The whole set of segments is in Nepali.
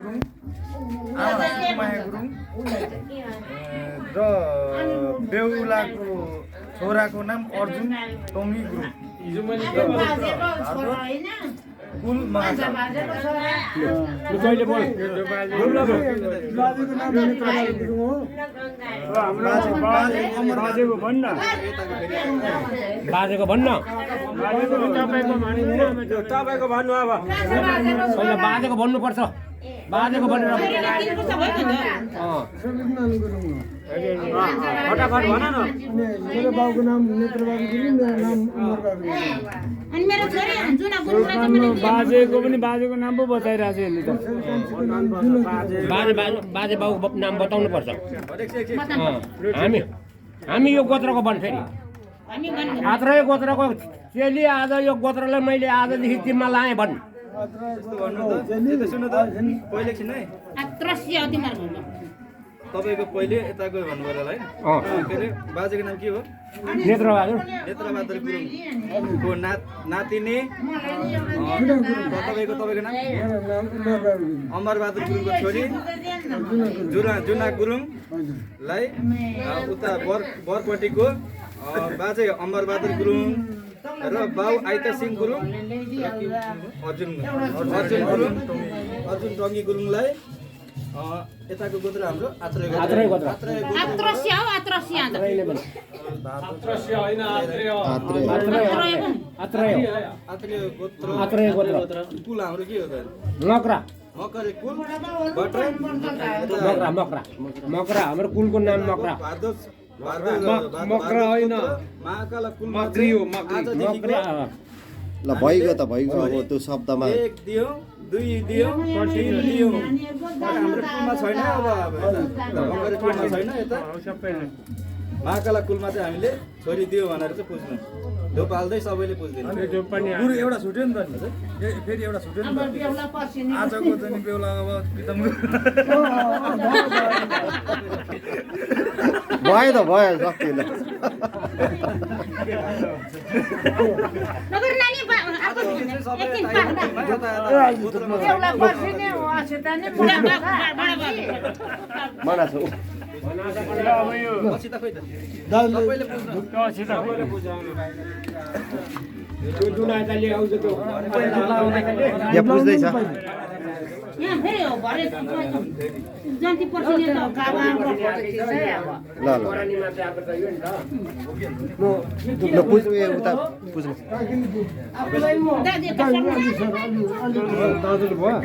माया गुरुङ र बेहुलाको छोराको नाम अर्जुन टोङ्गी गुरुङ कुल बाजेको नाम गुरुङ हो बाजेको भन्न तपाईको भन्नु अब पहिला बाजेको भन्नुपर्छ बाजेको भनेर फटाफट भन न मेरो बाउको नाम नेत्रबहादुर गुरुङ मेरो नाम अमरबहादुर गुरुङ अनि मेरो छोरी जुना गुरुङलाई त मैले बाजेको पनि बाजेको नाम पो बताइरहेको छ यसले त बाजे बाउको नाम बताउनु पर्छ हामी यो गोत्रको बन फेरि हामी भन्नु आत्रै गोत्रको चेली आज यो गोत्रलाई मैले आजदेखि जिम्मा लाएँ भन् पहिले एकछिन है अत्रस्य अति मार्ग तपाईँको पहिले यता गयो भन्नुभयो होला है के अरे बाजेको नाम के हो नेत्रबहादुर नेत्रबहादुर गुरुङको नातिनी तपाईँको नाम अमरबहादुर गुरुङको छोरी जुना गुरुङलाई उता बरपट्टिको बाजे अमरबहादुर गुरुङ र बाउ आइता सिंह गुरुङ अर्जुन टङ्गी गुरुङलाई यताको गोत्र हाम्रो आत्रै गोत्र अत्रस्य हो अत्रस्य आत्रै गोत्र कुल हाम्रो के हो त मकरा मकरे कुल बट्रे मकरा हाम्रो कुलको नाम मकरा मकरा होइन महाकाल कुल मकरी हो मकरा ल भइगयो त भइगयो अब त्यो शब्दमा 1 दियो 2 दियो 3 दियो हाम्रो कुलमा छैन अब मकरे कुलमा छैन यता महाकाल कुलमा चाहिँ हामीले छोरी दियो भनेर चाहिँ पुज्नु धुप हाल्दै सबैले पुज्दिनु गुरु एउटा छुट्यो नि त फेरि एउटा छुट्यो नि आजको चाहिँ बेहुला अब बितम भयो त भयो सकिएन नगर नानी मना छ पछि त खोइ त सबैले यहाँ पुज्दैछ यहाँ फेरि हो भरे जन्ती पर्सिने त काबा ल ल पुज्नु उता पुज्नु दादी कसम दाजुले भयो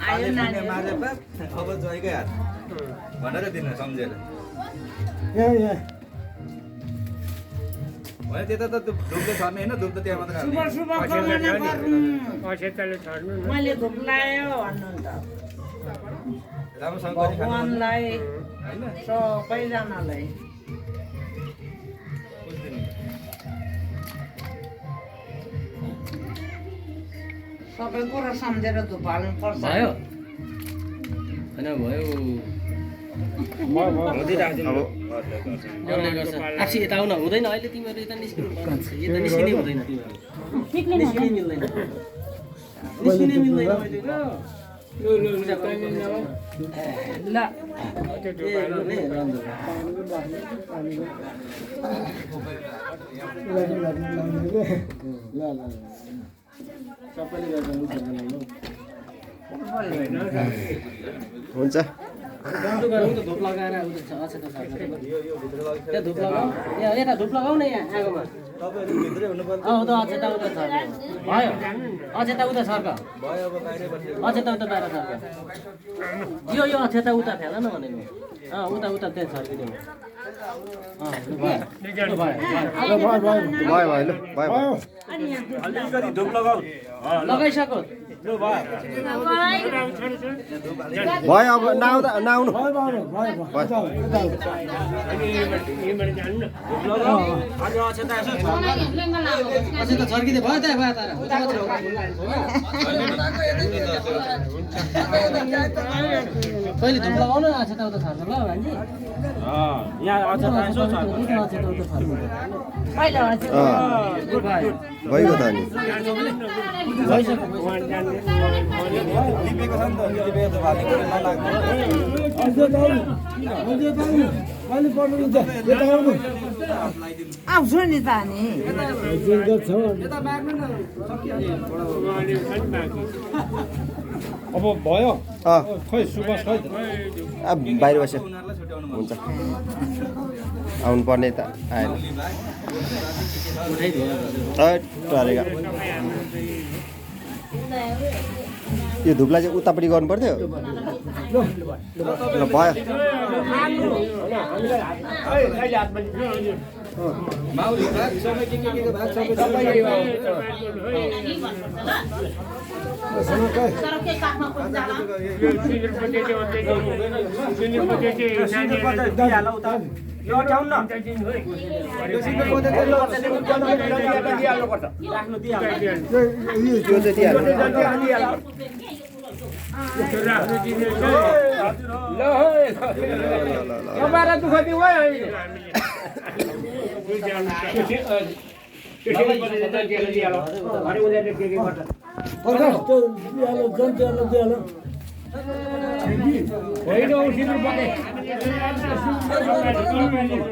आयो नानी मारे बाप अब जयकै हात भनेर दिन सम्झेर भने त्यता त धुपले छर्ने होइन धुप त त्यहाँ मात्र मैले धुप लायो भन्नु त राम्रोसँग भगवानलाई होइन सबैजनालाई सबै कुरा सम्झेर धुप हाल्नु पर्छ भयो हैन भयो आछि यता आउन हुँदैन अहिले तिमीहरू यता निस्किनु यता निस्किनै हुँदैन तिमीहरू निस्किनै मिल्दैन निस्किनै मिल्दैन अहिले ल हुन्छ धुप लगाएर धुप लगाऊ यता धुप लगाऊ न यहाँ आगोमा तपाईँहरू भित्रै हुनुपर्छ त अचेता उता सर्क भयो अचेता उता सर्क भयो अब बाहिरै बसेर अचेता उता बाहिर सर्क यो अचेता उता फ्याल न भनेको उता उता त्यहाँ सर्किदिनु भयो भयो ल भयो अलिकति धुप लगाऊ लगाइसक्यो भयो अब नआउनु भयो अझै त छर्किँदै भयो त भयो तर उता मात्रै हो कहिले धुप लगाउनु आएको छ त उता छर्छ ल भान्जी यहाँ अझ यसो छ भइगयो त अनि लिपेको छ नि त लिपेको त भाले पनि नलाग्ने अझै दाउ कहिले पर्नुहुन्छ यता आउनु आउँछु नि त नि छ अब भयो अँ खै सुबास खै अब बाहिर बस्यो हुन्छ आउनु पर्ने त आएन टरेगा यो धुपलाई चाहिँ उतापट्टि गर्नु पर्थ्यो ल भयो माउली भाग सबै के भाग सबै तर के काठमा कोही जाला यो ठाउँ न त्यो चाहिँ दिइहाल्नु दुःख दियो दिइहाल्नु